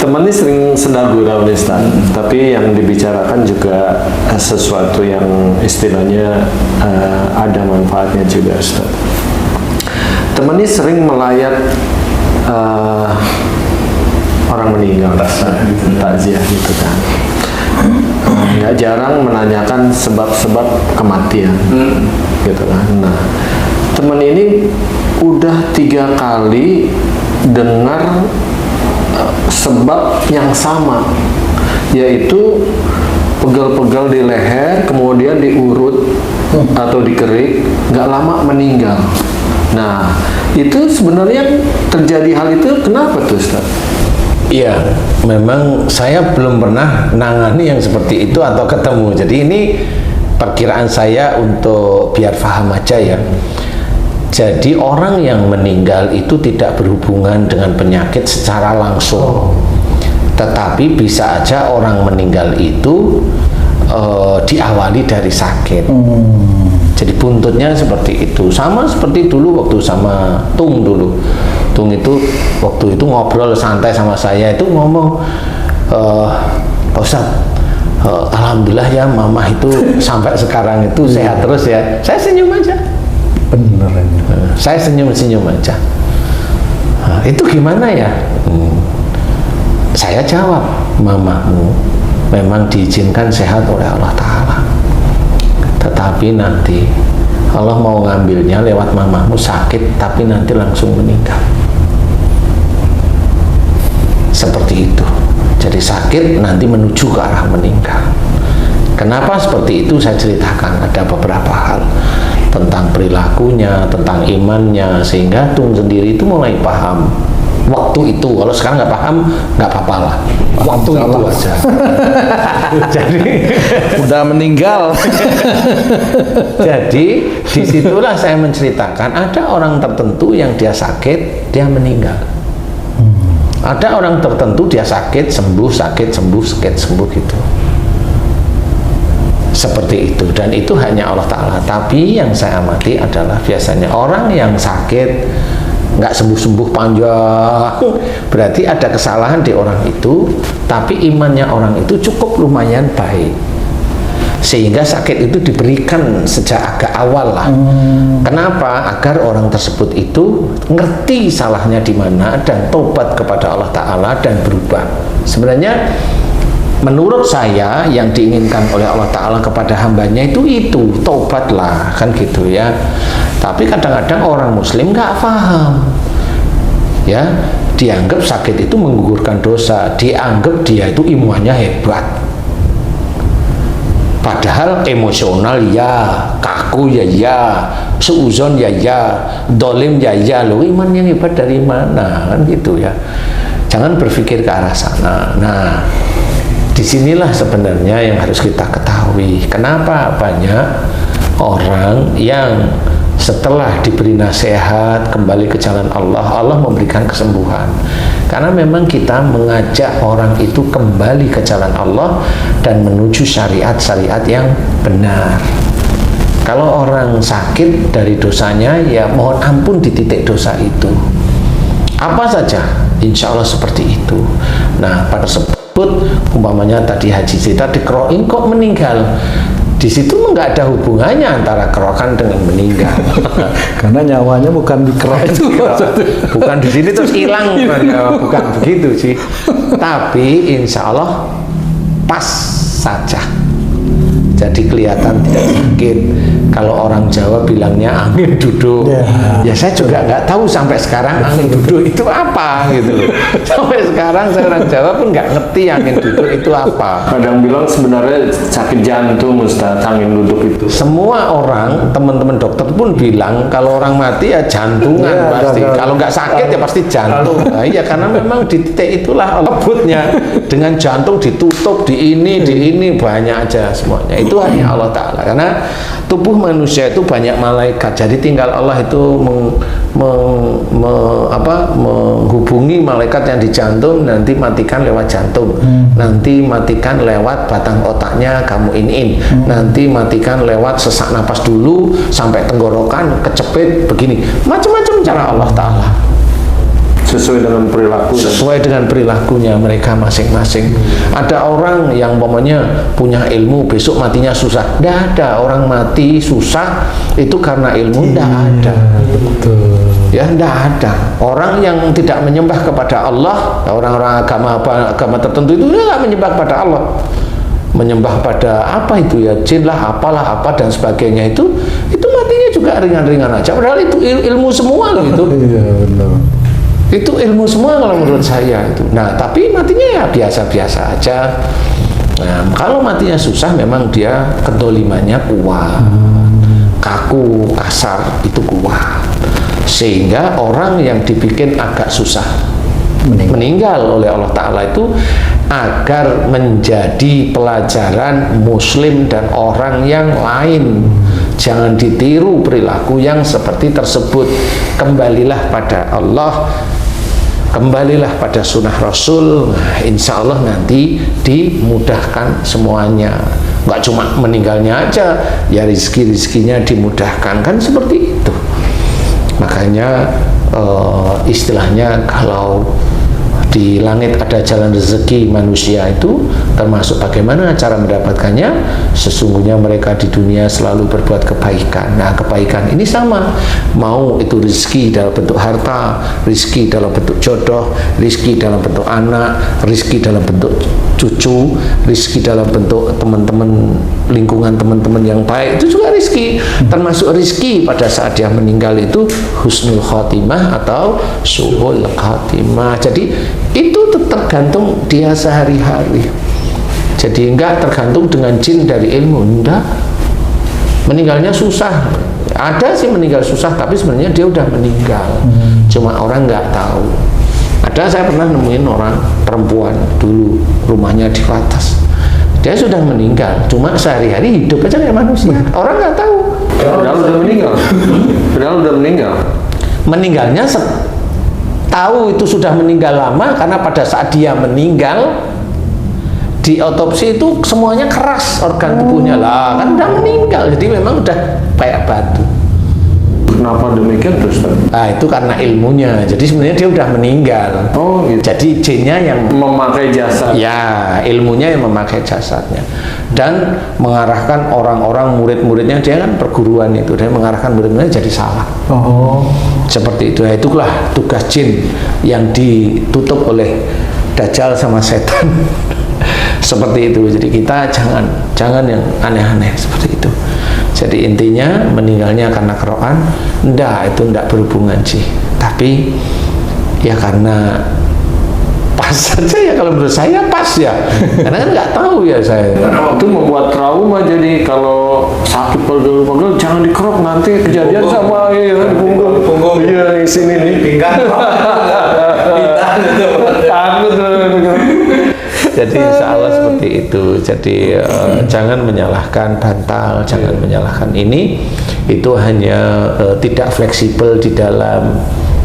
teman ini sering senda gurau nih Ustaz, tapi yang dibicarakan juga sesuatu yang istilahnya ada manfaatnya juga Ustaz. Teman ini sering melayat orang meninggal, takziah gitu kan. Nggak jarang menanyakan sebab-sebab kematian, gitu kan. Nah, teman ini udah 3 kali dengar sebab yang sama, yaitu pegal-pegal di leher, kemudian diurut atau dikerik, nggak lama meninggal. Nah, itu sebenarnya terjadi hal itu kenapa tuh Ustaz? Iya, memang saya belum pernah nangani yang seperti itu atau ketemu. Jadi ini perkiraan saya untuk biar paham aja ya. Jadi orang yang meninggal itu tidak berhubungan dengan penyakit secara langsung. Tetapi bisa aja orang meninggal itu diawali dari sakit. Jadi buntutnya seperti itu. Sama seperti dulu waktu sama Tung dulu. Tung itu waktu itu ngobrol santai sama saya itu ngomong, Pak Ustadz, alhamdulillah ya mama itu sampai sekarang itu sehat terus ya. Saya senyum aja. Bener. Saya senyum-senyum aja. Itu gimana ya? Saya jawab, mamamu memang diizinkan sehat oleh Allah Ta'ala. Tetapi nanti Allah mau ngambilnya lewat mamamu sakit, tapi nanti langsung meninggal. Seperti itu. Jadi sakit nanti menuju ke arah meninggal. Kenapa seperti itu saya ceritakan, ada beberapa hal tentang perilakunya, tentang imannya, sehingga Tung sendiri itu mulai paham waktu itu. Kalau sekarang nggak paham, nggak apa-apa lah, waktu itu aja. Jadi udah meninggal. Jadi disitulah saya menceritakan ada orang tertentu yang dia sakit, dia meninggal. Ada orang tertentu dia sakit, sembuh, sakit, sembuh, sakit, sembuh gitu. Seperti itu, dan itu hanya Allah Ta'ala. Tapi yang saya amati adalah biasanya orang yang sakit nggak sembuh-sembuh panjang, berarti ada kesalahan di orang itu, tapi imannya orang itu cukup lumayan baik, sehingga sakit itu diberikan sejak agak awal lah. Kenapa? Agar orang tersebut itu ngerti salahnya di mana dan tobat kepada Allah Ta'ala dan berubah. Sebenarnya menurut saya yang diinginkan oleh Allah Ta'ala kepada hambanya itu tobatlah, kan gitu ya. Tapi kadang-kadang orang muslim nggak paham ya, dianggap sakit itu menggugurkan dosa, dianggap dia itu imannya hebat, padahal emosional ya, kaku ya, seuzon ya, dolim ya, lo iman yang hebat dari mana, kan gitu ya. Jangan berpikir ke arah sana. Nah, disinilah sebenarnya yang harus kita ketahui. Kenapa banyak orang yang setelah diberi nasihat kembali ke jalan Allah, Allah memberikan kesembuhan. Karena memang kita mengajak orang itu kembali ke jalan Allah dan menuju syariat-syariat yang benar. Kalau orang sakit dari dosanya, ya mohon ampun di titik dosa itu. Apa saja, insya Allah seperti itu. Nah, pada sebut umpamanya tadi Haji Zita dikerokin kok meninggal, di situ nggak ada hubungannya antara kerokan dengan meninggal. Karena nyawanya bukan dikerok itu, bukan di sini terus hilang, bukan begitu sih. Tapi insya Allah pas saja. Jadi kelihatan tidak sakit. Kalau orang Jawa bilangnya angin duduk, ya saya juga nggak tahu sampai sekarang angin duduk itu apa gitu loh. Sampai sekarang saya orang Jawa pun nggak ngerti angin duduk itu apa. Kadang bilang sebenarnya sakit jantung Ustaz, angin duduk itu. Semua orang, teman-teman dokter pun bilang kalau orang mati ya jantungan pasti. Kalau nggak sakit ya pasti jantung. Nah, iya, karena memang di titik itulah lebutnya. Dengan jantung ditutup di ini banyak aja semuanya. Itu hanya Allah Ta'ala. Karena tubuh manusia itu banyak malaikat, jadi tinggal Allah itu menghubungi malaikat yang di jantung, nanti matikan lewat jantung, nanti matikan lewat batang otaknya, kamu iniin, nanti matikan lewat sesak napas dulu sampai tenggorokan kecepit begini, macam-macam cara Allah Ta'ala. sesuai dengan perilaku. Sesuai dengan perilakunya mereka masing-masing. Ada orang yang umpamanya punya ilmu, besok matinya susah. Tidak ada orang mati susah itu karena ilmu, tidak ada. Betul. Ya, tidak ada. Orang yang tidak menyembah kepada Allah, orang-orang agama tertentu itu tidak menyembah kepada Allah. Menyembah pada apa itu ya, jin lah, apalah apa dan sebagainya, itu matinya juga ringan-ringan aja. Padahal itu ilmu semua loh itu. Iya, benar. Itu ilmu semua kalau menurut saya itu. Nah, tapi matinya ya biasa-biasa aja. Nah, kalau matinya susah memang dia kedolimannya kuat, kaku, kasar, itu kuat. Sehingga orang yang dibikin agak susah meninggal oleh Allah Ta'ala itu agar menjadi pelajaran muslim dan orang yang lain. Jangan ditiru perilaku yang seperti tersebut. Kembalilah pada Allah, kembalilah pada sunnah Rasul. Nah, insya Allah nanti dimudahkan semuanya. Nggak cuma meninggalnya aja, ya rizki-rizkinya dimudahkan, kan seperti itu. Makanya istilahnya kalau di langit ada jalan rezeki manusia itu termasuk bagaimana cara mendapatkannya. Sesungguhnya mereka di dunia selalu berbuat kebaikan. Nah, kebaikan ini sama, mau itu rezeki dalam bentuk harta, rezeki dalam bentuk jodoh, rezeki dalam bentuk anak, rezeki dalam bentuk cucu, rezeki dalam bentuk teman-teman, lingkungan teman-teman yang baik, itu juga rezeki. Termasuk rezeki pada saat dia meninggal itu husnul khotimah atau suhul khotimah. Jadi itu tergantung dia sehari-hari. Jadi enggak tergantung dengan jin dari ilmu, enggak. Meninggalnya susah. Ada sih meninggal susah, tapi sebenarnya dia udah meninggal. Cuma orang nggak tahu. Ada, saya pernah nemuin orang perempuan dulu, rumahnya di atas. Dia sudah meninggal, cuma sehari-hari hidup aja kayak manusia. Orang nggak tahu. Padahal udah meninggal. Padahal udah meninggal. Meninggalnya tahu itu sudah meninggal lama karena pada saat dia meninggal di otopsi itu semuanya keras organ tubuhnya lah, kan udah meninggal, jadi memang udah kayak batu. Kenapa demikian terus? Nah, itu karena ilmunya. Jadi sebenarnya dia udah meninggal. Oh, gitu. Jadi jinnya yang Memakai jasa. ya, ilmunya yang memakai jasadnya dan mengarahkan orang-orang murid-muridnya. Dia kan perguruan itu, dia mengarahkan murid-muridnya jadi salah. Oh, Seperti itu. Ya, itulah tugas jin yang ditutup oleh Dajjal sama setan. Seperti itu. Jadi kita jangan yang aneh-aneh seperti itu. Jadi intinya meninggalnya karena kerokan, itu enggak berhubungan sih. Tapi ya karena pas saja ya, kalau menurut saya pas ya. Karena kan nggak tahu ya saya. Karena waktu membuat trauma, jadi kalau sakit pegel-pegel jangan dikerok, nanti kejadian sama punggung. Iya, di sini nih. Pinggang. Takut. Jadi insya Allah seperti itu. Jadi jangan menyalahkan bantal, jangan menyalahkan ini. Itu hanya tidak fleksibel di dalam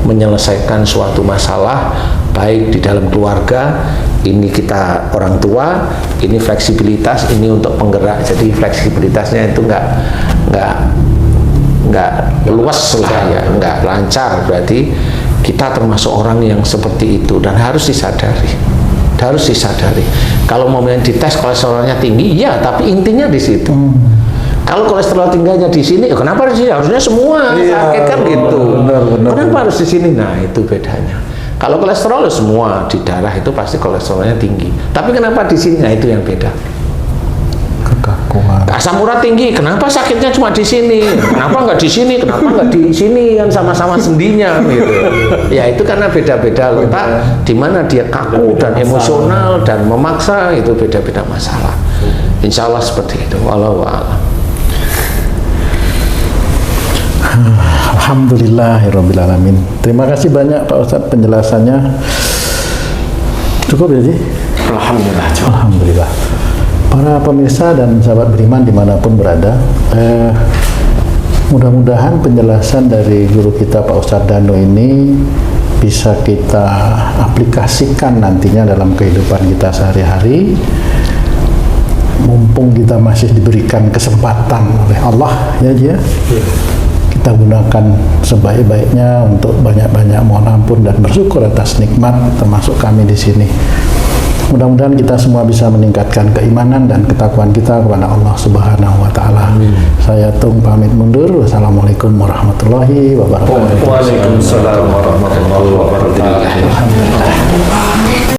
menyelesaikan suatu masalah, baik di dalam keluarga. Ini kita orang tua, ini fleksibilitas, ini untuk penggerak. Jadi fleksibilitasnya itu nggak luas lah ya, nggak lancar. Berarti kita termasuk orang yang seperti itu dan harus disadari. Kalau mau dites kolesterolnya tinggi, ya, tapi intinya di situ. Kalau kolesterol tingginya di sini, ya kenapa di sini? Harusnya semua sakit kan gitu. Benar. Kenapa harus di sini? Nah, itu bedanya. Kalau kolesterol semua di darah itu pasti kolesterolnya tinggi. Tapi kenapa di sini? Nah, itu yang beda. kekakuan. Asam urat tinggi, kenapa sakitnya cuma di sini? Kenapa nggak di sini? Kenapa nggak di sini? Kan sama-sama sendinya gitu. Ya itu karena beda-beda letak di mana dia kaku dan emosional dan memaksa, itu beda-beda masalah. Insya Allah seperti itu. Wallahu a'lam. Alhamdulillahirrabbilalamin. Terima kasih banyak Pak Ustadz penjelasannya. Cukup ya sih? Alhamdulillah. Alhamdulillah. Para pemirsa dan sahabat beriman dimanapun berada, mudah-mudahan penjelasan dari guru kita Pak Ustadz Danu ini bisa kita aplikasikan nantinya dalam kehidupan kita sehari-hari. Mumpung kita masih diberikan kesempatan oleh Allah, ya Ji, ya. kita gunakan sebaik-baiknya untuk banyak-banyak mohon ampun dan bersyukur atas nikmat, termasuk kami di sini. Mudah-mudahan kita semua bisa meningkatkan keimanan dan ketakwaan kita kepada Allah Subhanahu wa taala. Saya Tung pamit mundur. Wassalamualaikum warahmatullahi wabarakatuh. Waalaikumsalam warahmatullahi wabarakatuh.